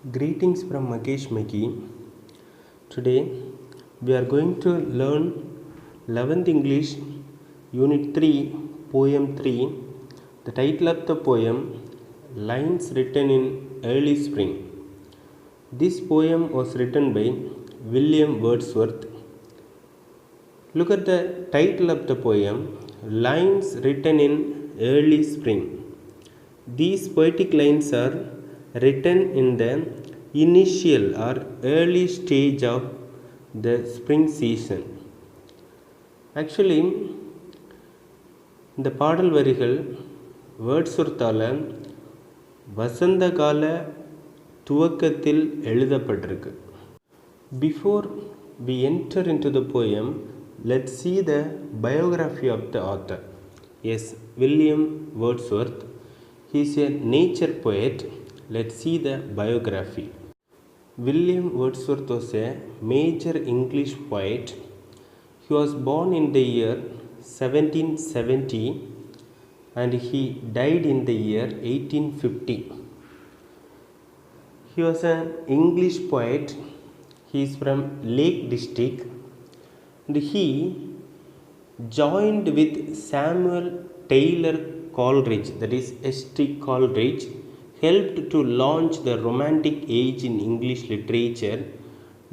Greetings from Makesh Maki. Today we are going to learn 11th English Unit 3 Poem 3. The title of the poem Lines Written in Early Spring. This poem was written by William Wordsworth. Look at the title of the poem Lines Written in Early Spring. These poetic lines are written in the initial or early stage of the spring season. Actually, இந்த பாடல் வரிகள் வேர்ட்ஸ்வொர்த்தால் வசந்த கால துவக்கத்தில் எழுதப்பட்டிருக்கு. Before we enter into the poem, let's see the biography of the author. Yes, William Wordsworth. He is a nature poet. Let's see the biography. William Wordsworth was a major English poet. He was born in the year 1770 and he died in the year 1850. He was an English poet. He is from Lake District and he joined with Samuel Taylor Coleridge, that is S.T. Coleridge, helped to launch the Romantic Age in English literature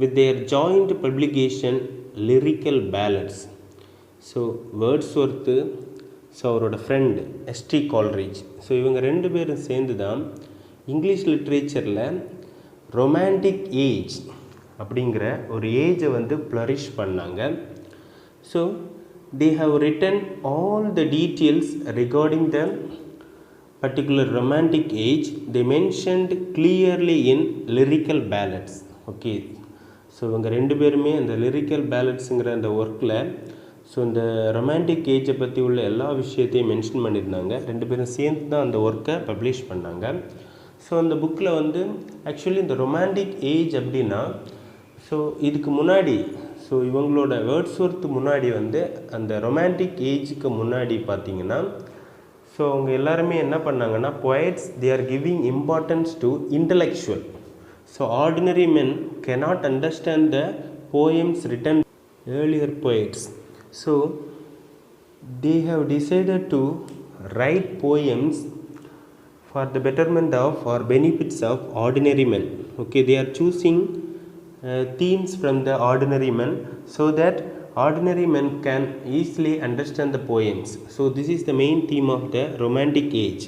with their joint publication Lyrical Ballads. So Wordsworth, அவரோட friend ST Coleridge, so இவங்க ரெண்டு பேரும் சேர்ந்து தான் English லிட்ரேச்சரில் romantic age அப்படிங்கிற ஒரு ஏஜை வந்து flourish பண்ணாங்க. So they have written all the details regarding the particular romantic age. They mentioned clearly in lyrical ballads. Okay, so இவங்க ரெண்டு பேருமே அந்த லிரிக்கல் பேலட்ஸுங்கிற அந்த ஒர்க்கில் ஸோ இந்த ரொமான்டிக் ஏஜை பற்றி உள்ள எல்லா விஷயத்தையும் மென்ஷன் பண்ணியிருந்தாங்க. ரெண்டு பேரும் சேர்ந்து தான் அந்த ஒர்க்கை பப்ளிஷ் பண்ணாங்க. ஸோ அந்த புக்கில் வந்து ஆக்சுவலி இந்த ரொமான்டிக் ஏஜ் அப்படின்னா ஸோ இதுக்கு முன்னாடி ஸோ இவங்களோட வேர்ட்ஸ்வொர்த் முன்னாடி வந்து அந்த ரொமான்டிக் ஏஜுக்கு முன்னாடி பார்த்தீங்கன்னா ஸோ அவங்க எல்லாருமே என்ன பண்ணாங்கன்னா poets they are giving importance to intellectual. So ordinary men cannot understand the poems written earlier poets. So they have decided to write poems for the betterment of or benefits of ordinary men. Okay, they are choosing themes from the ordinary men so that ordinary men can easily understand the poems. So this is the main theme of the romantic age.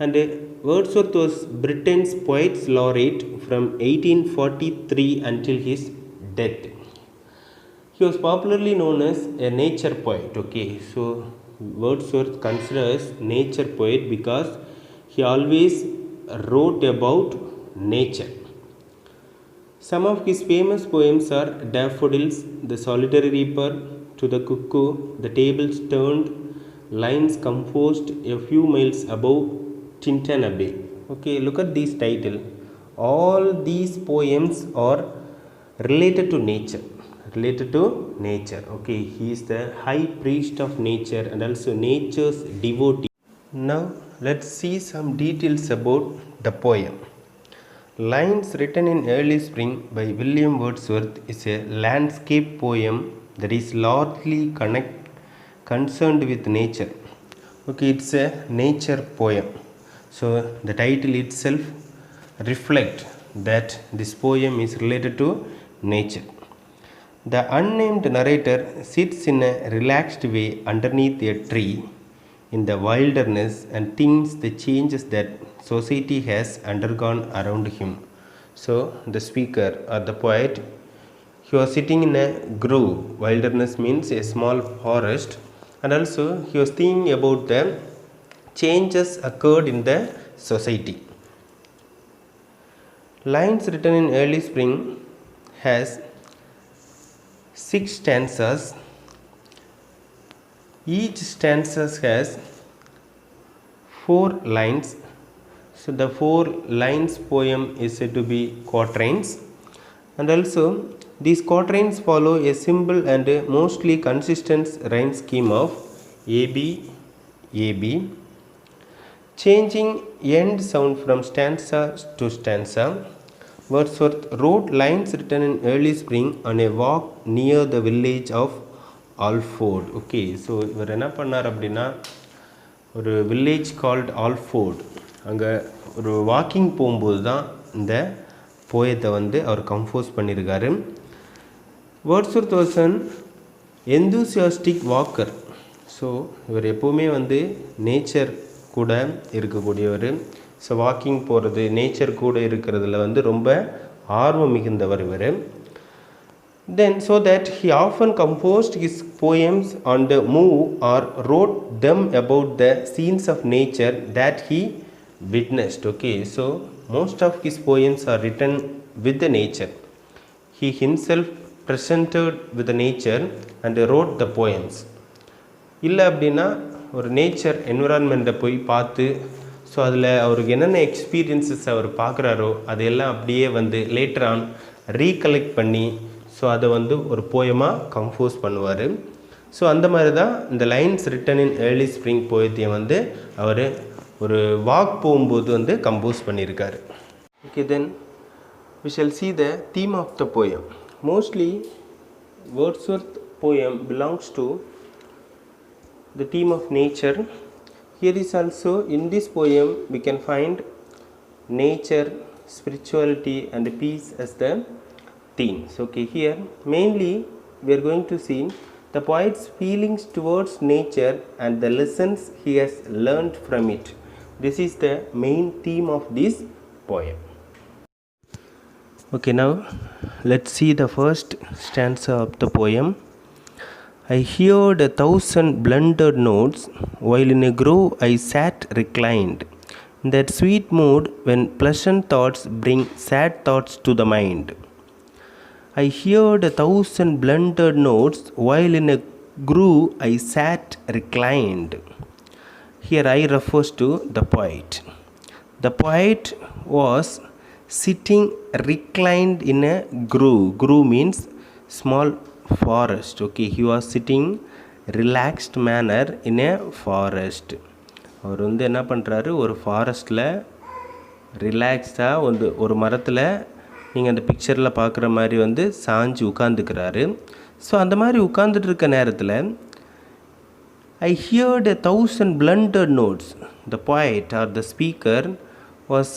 And Wordsworth was Britain's poets laureate from 1843 until his death. He was popularly known as a nature poet. Okay, so Wordsworth considers nature poet because he always wrote about nature. Some of his famous poems are Daffodils, The Solitary Reaper, To the Cuckoo, The Tables Turned, Lines Composed a Few Miles Above Tintern. Okay, look at this title. All these poems are related to nature. Okay, he is the high priest of nature and also nature's devotee. Now let's see some details about the poem. Lines Written in Early Spring by William Wordsworth is a landscape poem that is largely concerned with nature. Okay, it's a nature poem. So the title itself reflects that this poem is related to nature. The unnamed narrator sits in a relaxed way underneath a tree in the wilderness and thinks the changes that society has undergone around him. So the speaker or the poet, he was sitting in a grove. Wilderness means a small forest, and also he was thinking about the changes occurred in the society. Lines Written in Early Spring has 6 stanzas. Each stanza has 4 lines. So the 4 lines poem is said to be quatrains, and also these quatrains follow a simple and mostly consistent rhyme scheme of AB, AB, changing end sound from stanza to stanza, Wordsworth wrote lines written in early spring on a walk near the village of Alford. Okay, so இவர் என்ன பண்ணார் அப்படின்னா ஒரு village called ஆல்ஃபோர்ட் அங்கே ஒரு walking போகும்போது தான் இந்த போயத்தை வந்து அவர் கம்போஸ் பண்ணியிருக்காரு. Wordsworth was an enthusiastic Walker. So இவர் எப்போவுமே வந்து நேச்சர் கூட இருக்கக்கூடியவர். ஸோ வாக்கிங் போகிறது, நேச்சர் கூட இருக்கிறதுல வந்து ரொம்ப ஆர்வம் மிகுந்தவர் இவர். Then so that he often composed his poems on the move or wrote them about the scenes of nature that he witnessed. Okay, so most of his poems are written with the nature. He himself presented with the nature and wrote the poems. இல்லை அப்படின்னா ஒரு nature என்விரான்மெண்ட்டை போய் பார்த்து so அதில் அவருக்கு என்னென்ன experiences அவர் பார்க்குறாரோ அதையெல்லாம் அப்படியே வந்து லேட்டர் ஆன் ரீகலெக்ட் பண்ணி ஸோ அதை வந்து ஒரு போயமாக கம்போஸ் பண்ணுவார். ஸோ அந்த மாதிரி தான் இந்த lines written in early spring போயத்தையை வந்து அவர் ஒரு வாக் போகும்போது வந்து கம்போஸ் பண்ணியிருக்காரு. Okay, then we shall see the theme of the poem. Mostly Wordsworth poem belongs to the theme of nature. Here is also in this poem we can find nature, spirituality and peace as the themes. Okay, here mainly we are going to see the poet's feelings towards nature and the lessons he has learned from it. This is the main theme of this poem. Okay, now let's see the first stanza of the poem. I heard 1,000 blunted notes, while in a grove I sat reclined, in that sweet mood when pleasant thoughts bring sad thoughts to the mind. I heard 1,000 blunted notes, while in a grove I sat reclined. Here I refers to the poet. The poet was sitting reclined in a grove. Grove means small forest. Okay, he was sitting relaxed manner in a forest. அவர் வந்து என்ன பண்ணுறாரு, ஒரு ஃபாரஸ்ட்டில் ரிலாக்ஸ்டாக வந்து ஒரு மரத்தில் நீங்கள் அந்த பிக்சரில் பார்க்குற மாதிரி வந்து சாஞ்சு உட்காந்துக்கிறாரு. ஸோ அந்த மாதிரி உட்காந்துட்டு இருக்க நேரத்தில் I heard 1,000 blunted notes. The poet or the speaker was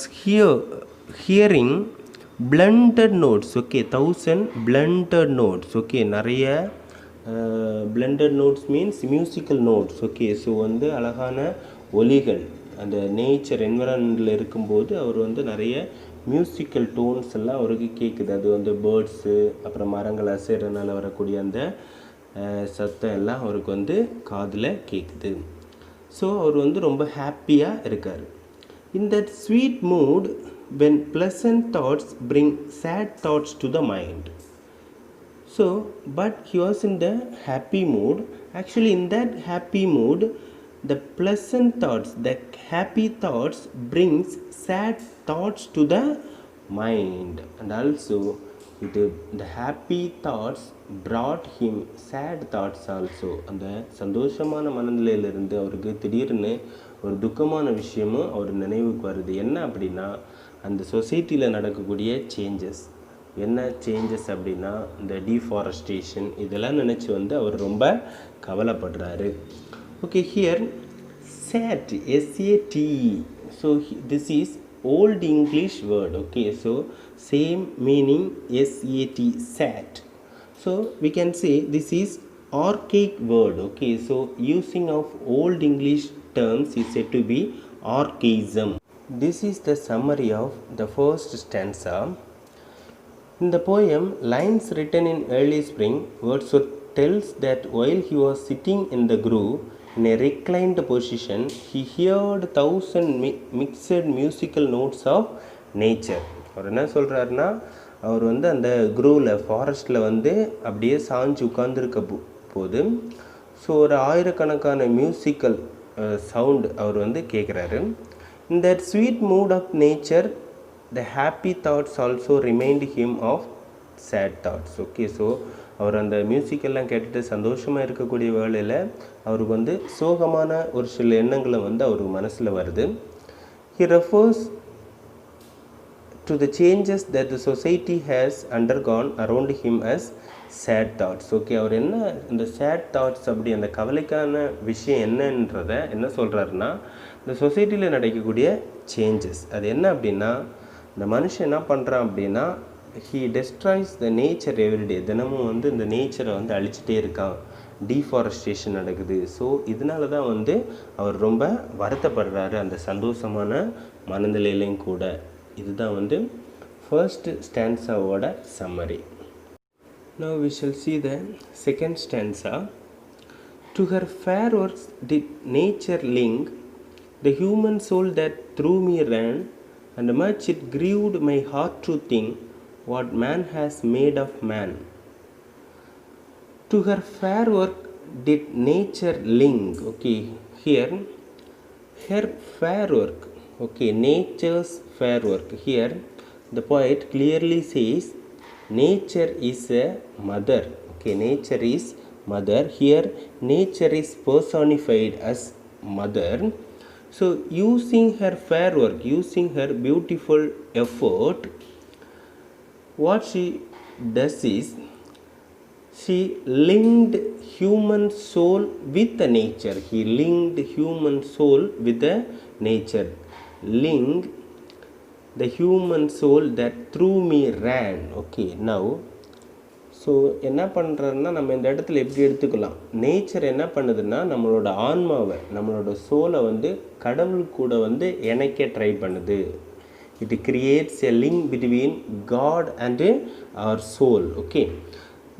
hearing blunted notes. Okay, 1,000 blunted notes. Okay, நிறைய blunted notes means musical notes. Okay, so வந்து அழகான ஒலிகள் அந்த நேச்சர் என்விரான்மெண்ட்டில் இருக்கும்போது அவர் வந்து நிறைய மியூசிக்கல் டோன்ஸ் எல்லாம் அவருக்கு கேட்குது. அது வந்து பேர்ட்ஸு, அப்புறம் மரங்கள் அசைறதுனால வரக்கூடிய அந்த சத்தம் எல்லாம் அவருக்கு வந்து காதில் கேட்குது. ஸோ அவர் வந்து ரொம்ப ஹாப்பியாக இருக்கார். In that sweet mood when pleasant thoughts bring sad thoughts to the mind. So but he was in the happy mood. Actually in that happy mood the pleasant thoughts, the happy thoughts brings sad thoughts to the mind, and also the happy thoughts brought him sad thoughts also. அந்த சந்தோஷமான மனநிலையிலிருந்து அவருக்கு திடீர்னு ஒரு துக்கமான விஷயமும் அவர் நினைவுக்கு வருது. என்ன அப்படின்னா அந்த சொசைட்டியில் நடக்கக்கூடிய சேஞ்சஸ். என்ன சேஞ்சஸ் அப்படின்னா இந்த டீஃபாரஸ்டேஷன், இதெல்லாம் நினச்சி வந்து அவர் ரொம்ப கவலைப்படுறாரு. Okay, here SAT, S-A-T-E. So this is old English word. Okay, so same meaning S-A-T, SAT. So we can say this is archaic word. Okay, so using of old English terms is said to be archaism. This is the summary of the first stanza. In the poem Lines Written in Early Spring, Wordsworth tells that while he was sitting in the grove in a reclined position, he heard 1,000 mixed musical notes of nature. அவர் என்ன சொல்கிறாருன்னா, அவர் வந்து அந்த குரூவில் ஃபாரஸ்ட்டில் வந்து அப்படியே சாஞ்சு உட்காந்துருக்க போது so ஒரு ஆயிரக்கணக்கான மியூசிக்கல் சவுண்ட் அவர் வந்து கேட்குறாரு. In that sweet mood of nature, the happy thoughts also remind him of sad thoughts. Okay, so அவர் அந்த மியூசிக்கெல்லாம் கேட்டுட்டு சந்தோஷமாக இருக்கக்கூடிய வேளையில் அவருக்கு வந்து சோகமான ஒரு சில எண்ணங்களை வந்து அவர் மனசில் வருது. He refers to the changes that the society has undergone around him as sad thoughts. Okay, அவர் என்ன இந்த சேட் தாட்ஸ் அப்படி அந்த கவலைக்கான விஷயம் என்னன்றதை என்ன சொல்கிறாருன்னா, இந்த சொசைட்டியில் நடக்கக்கூடிய சேஞ்சஸ் அது என்ன அப்படின்னா, இந்த மனுஷன் என்ன பண்ணுறான் அப்படின்னா, he destroys the nature everyday. தினமும் வந்து இந்த நேச்சரை வந்து அழிச்சிட்டே இருக்கான், டீஃபாரஸ்டேஷன் நடக்குது. ஸோ இதனால தான் வந்து அவர் ரொம்ப வருத்தப்படுறாரு அந்த சந்தோஷமான மனநிலையிலையும் கூட. இதுதான் வந்து ஃபர்ஸ்ட் ஸ்டான்ஸாவோட summary. Now we shall see the second stanza. To her fair works did nature link the human soul that through me ran, and much it grieved my heart to think what man has made of man. To her fair work did nature link. Okay, here her fair work. Okay, nature's fair work. Here the poet clearly says nature is a mother. Okay, nature is mother. Here nature is personified as mother. So using her fair work, using her beautiful effort, what she does is she linked human soul with the nature. He linked human soul with the nature. Link the human soul that through me ran. Okay, now so என்ன பண்ணுறதுன்னா, நம்ம இந்த இடத்துல எப்படி எடுத்துக்கலாம், nature என்ன பண்ணுதுன்னா நம்மளோட ஆன்மாவை, நம்மளோட சோலை வந்து கடவுள் கூட வந்து இணைக்க ட்ரை பண்ணுது. It creates a link between God and our soul. Okay,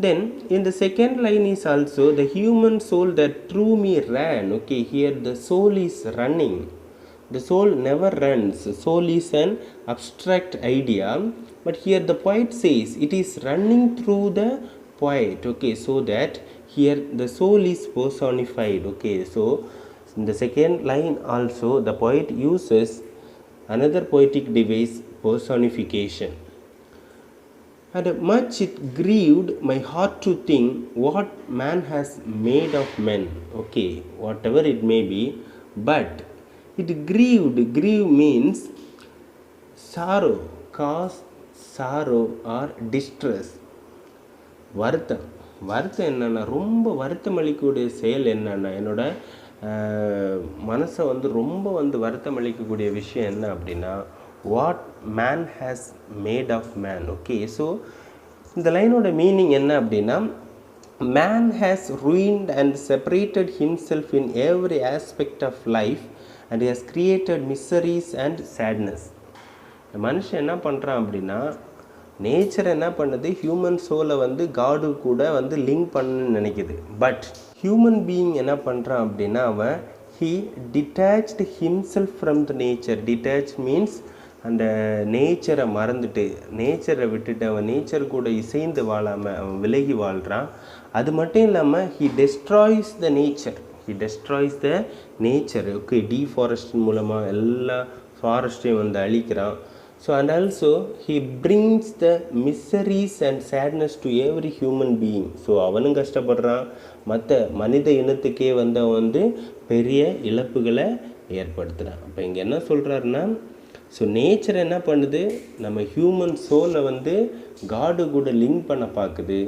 then in the second line is also the human soul that through me ran. Okay, here the soul is running. The soul never runs. Soul is an abstract idea, but here the poet says it is running through the poet. Okay, so that here the soul is personified. Okay, so in the second line also the poet uses another poetic device, personification. And much it grieved my heart to think what man has made of men. Okay, whatever it may be, but it grieved. Grieve means sorrow, cause sorrow or distress. வருத்தம். வருத்தம் என்னென்னா, ரொம்ப வருத்தம் அளிக்கக்கூடிய செயல் என்னென்னா, என்னோட மனசை வந்து ரொம்ப வந்து வருத்தம் அளிக்கக்கூடிய விஷயம் என்ன அப்படின்னா, what man has made of man. Okay, so இந்த லைனோட மீனிங் என்ன அப்படின்னா, man has ruined and separated himself in every aspect of life and has created miseries and sadness. இந்த மனுஷன் என்ன பண்ணுறான் அப்படின்னா, நேச்சர் என்ன பண்ணுது, ஹியூமன் சோலை வந்து காடு கூட வந்து லிங்க் பண்ணணும்னு நினைக்குது. பட் ஹியூமன் பீயிங் என்ன பண்ணுறான் அப்படின்னா, அவன் he detached himself from the nature. Detach means அந்த நேச்சரை மறந்துட்டு, நேச்சரை விட்டுட்டு அவன் நேச்சர் கூட இசைந்து வாழாமல் அவன் விலகி வாழ்கிறான். அது மட்டும் இல்லாமல் he destroys the nature. He destroys the nature. Okay, deforestation மூலமாக எல்லா ஃபாரஸ்ட்டையும் வந்து அழிக்கிறான். So and also he brings the miseries and sadness to every human being. So அவனும் கஷ்டப்படுறான், மற்ற மனித இனத்துக்கே வந்து அவன் வந்து பெரிய இழப்புகளை ஏற்படுத்துகிறான். அப்போ இங்கே என்ன சொல்கிறாருன்னா, ஸோ நேச்சர் என்ன பண்ணுது, நம்ம ஹியூமன் சோலை வந்து காடு கூட லிங்க் பண்ண பார்க்குது.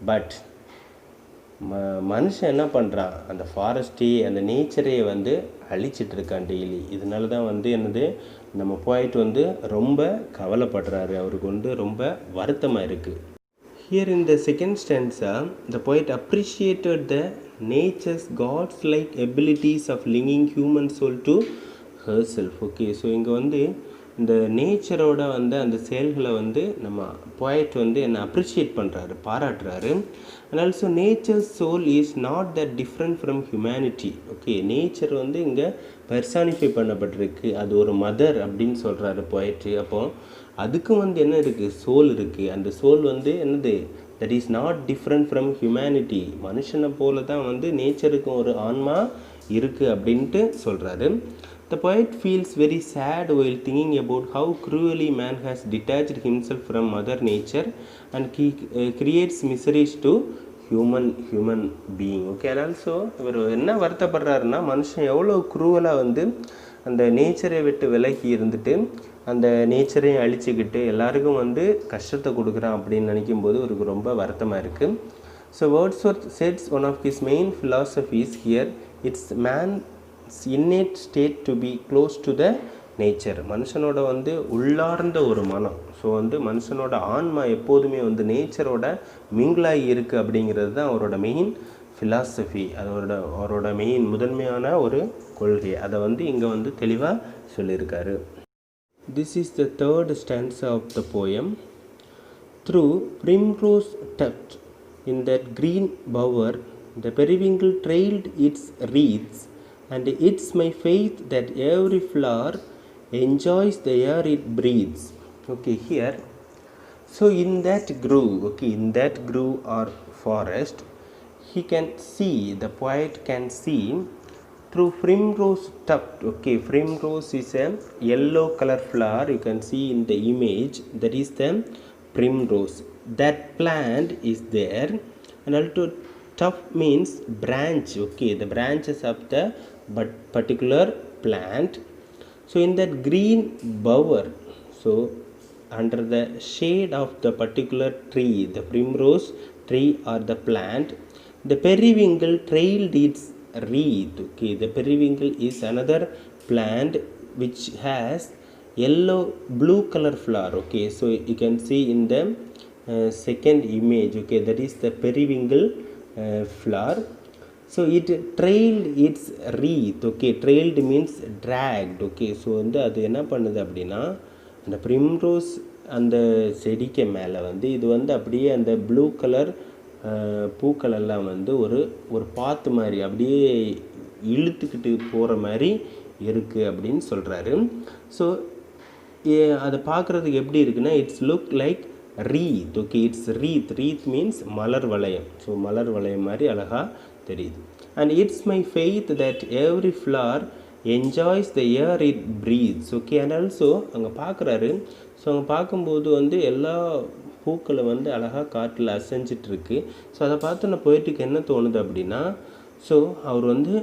பட் மனுஷன் என்ன பண்ணுறான், அந்த ஃபாரஸ்ட்டையே அந்த நேச்சரையே வந்து அழிச்சிட்டு இருக்கான் டெய்லி. இதனால தான் வந்து என்னது, நம்ம போயிட்டு வந்து ரொம்ப கவலைப்படுறாரு, அவருக்கு வந்து ரொம்ப வருத்தமாக இருக்குது. Here in the second stanza, the poet appreciated the nature's gods-like abilities of linking human soul to herself. Okay, so இங்கே வந்து இந்த நேச்சரோட வந்து அந்த செயல்களை வந்து நம்ம போய்ட் வந்து என்ன அப்ரிஷியேட் பண்ணுறாரு, பாராட்டுறாரு. And also nature soul is not that different from humanity. Okay, nature வந்து இங்கே பெர்சானிஃபை பண்ணப்பட்டிருக்கு, அது ஒரு மதர் அப்படின்னு சொல்கிறாரு போய்ட்டு. அப்போது அதுக்கும் வந்து என்ன இருக்குது, சோல் இருக்குது. அந்த சோல் வந்து என்னது, that is not different from humanity. மனுஷனை போல தான் வந்து நேச்சருக்கும் ஒரு ஆன்மா இருக்குது அப்படின்ட்டு சொல்கிறாரு. The poet feels very sad while thinking about how cruelly man has detached himself from mother nature and he creates miseries to human being. Okay, and also இவர் என்ன வருத்தப்படுறாருன்னா, மனுஷன் எவ்வளோ குரூவலாக வந்து அந்த நேச்சரை விட்டு விலகி இருந்துட்டு அந்த நேச்சரையும் அழிச்சுக்கிட்டு எல்லாருக்கும் வந்து கஷ்டத்தை கொடுக்குறான் அப்படின்னு நினைக்கும்போது அவருக்கு ரொம்ப வருத்தமாக இருக்குது. So Wordsworth says one of his main philosophies here, it's man's innate state to be close to the nature. மனுஷனோட வந்து உள்ளார்ந்த ஒரு மனம். ஸோ வந்து மனுஷனோட ஆன்மா எப்போதுமே வந்து நேச்சரோட மிங்கிளாகி இருக்குது அப்படிங்கிறது தான் அவரோட மெயின் ஃபிலாசபி. அவரோட மெயின் முதன்மையான ஒரு கொள்கை. அதை வந்து இங்கே வந்து தெளிவாக சொல்லியிருக்காரு. This is the third stanza of the poem. Through primrose tuft in that green bower, the periwinkle trailed its wreaths, and it's my faith that every flower enjoys the air it breathes. Okay, here, so in that grove or forest, the poet can see through primrose tuft. Okay, primrose is a yellow color flower, you can see in the image, that is the primrose. That plant is there, and also tuft means branch. Okay, the branches of the particular plant. So in that green bower, so under the shade of the particular tree, the primrose tree or the plant, the periwinkle trailed its wreath. Okay, the periwinkle is another plant which has yellow blue color flower. Okay, so you can see in the second image. Okay, that is the periwinkle flower. So it trailed its wreath. Okay, trailed means dragged. Okay, so வந்து அது என்ன பண்ணுது அப்படின்னா அந்த Primrose அந்த செடிக்கு மேலே வந்து இது வந்து அப்படியே அந்த ப்ளூ கலர் பூக்கள் எல்லாம் வந்து ஒரு பாத்து மாதிரி அப்படியே இழுத்துக்கிட்டு போகிற மாதிரி இருக்குது அப்படின்னு சொல்கிறாரு. ஸோ அதை பார்க்குறதுக்கு எப்படி இருக்குன்னா, it's look like wreath. Okay, it's wreath means மலர் வளையம். ஸோ மலர் வளையம் மாதிரி அழகாக தெரியுது. And it's my faith that every flower enjoys the air it breathes. Okay, and also அங்கே பார்க்குறாரு. ஸோ அங்கே பார்க்கும்போது வந்து எல்லா பூக்களை வந்து அழகாக காற்றில் அசைஞ்சிட்ருக்கு. ஸோ அதை பார்த்து நான் போய்ட்டுக்கு என்ன தோணுது அப்படின்னா, ஸோ அவர் வந்து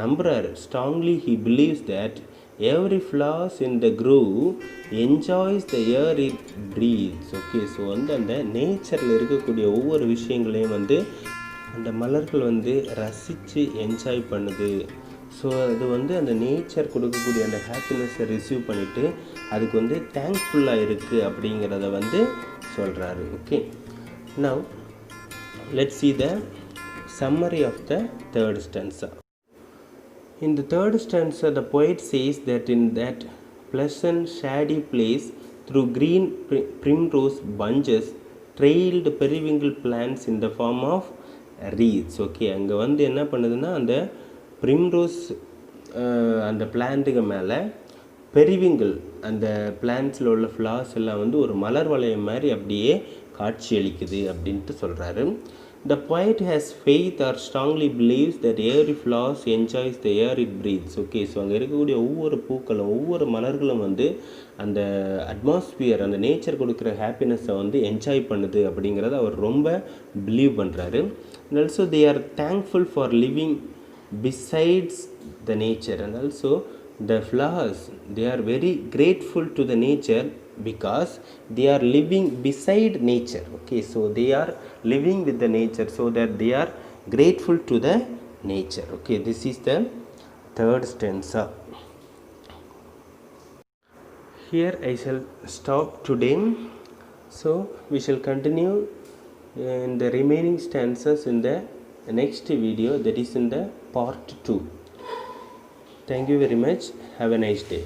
நம்புகிறாரு, strongly he believes that every flowers in the grove enjoys the air it breathes. Okay, so வந்து அந்த நேச்சரில் இருக்கக்கூடிய ஒவ்வொரு விஷயங்களையும் வந்து அந்த மலர்கள் வந்து ரசித்து என்ஜாய் பண்ணுது. ஸோ அது வந்து அந்த நேச்சர் கொடுக்கக்கூடிய அந்த ஹாப்பினஸை ரிசீவ் பண்ணிவிட்டு அதுக்கு வந்து தேங்க்ஃபுல்லாக இருக்குது அப்படிங்கிறத வந்து சொல்கிறாரு. Okay, now let's see the summary of the third stanza. In the third stanza, the poet says that in that pleasant shady place, through green primrose bunches trailed periwinkle plants in the form of wreaths. Okay, அங்கே வந்து என்ன பண்ணுதுன்னா அந்த Primrose அந்த பிளான்ட்டுக்கு மேலே periwinkle அந்த பிளான்ட்ஸில் உள்ள flowers எல்லாம் வந்து ஒரு மலர் வளையம் மாதிரி அப்படியே காட்சி அளிக்குது அப்படின்ட்டு சொல்கிறாரு. The poet has faith or strongly believes that every flower enjoys the air it breathes. Okay, so அங்கே இருக்கக்கூடிய ஒவ்வொரு பூக்களும் ஒவ்வொரு மலர்களும் வந்து அந்த அட்மாஸ்பியர் அந்த நேச்சர் கொடுக்குற ஹாப்பினஸை வந்து என்ஜாய் பண்ணுது அப்படிங்கிறத அவர் ரொம்ப பிலீவ் பண்ணுறாரு. And also they are thankful for living besides the nature, and also the flowers, they are very grateful to the nature because they are living beside nature. Okay, so they are living with the nature, so that they are grateful to the nature. Okay, this is the third stanza. Here I shall stop today. So we shall continue in the remaining stanzas in the next video, that is in the part 2. Thank you very much. Have a nice day.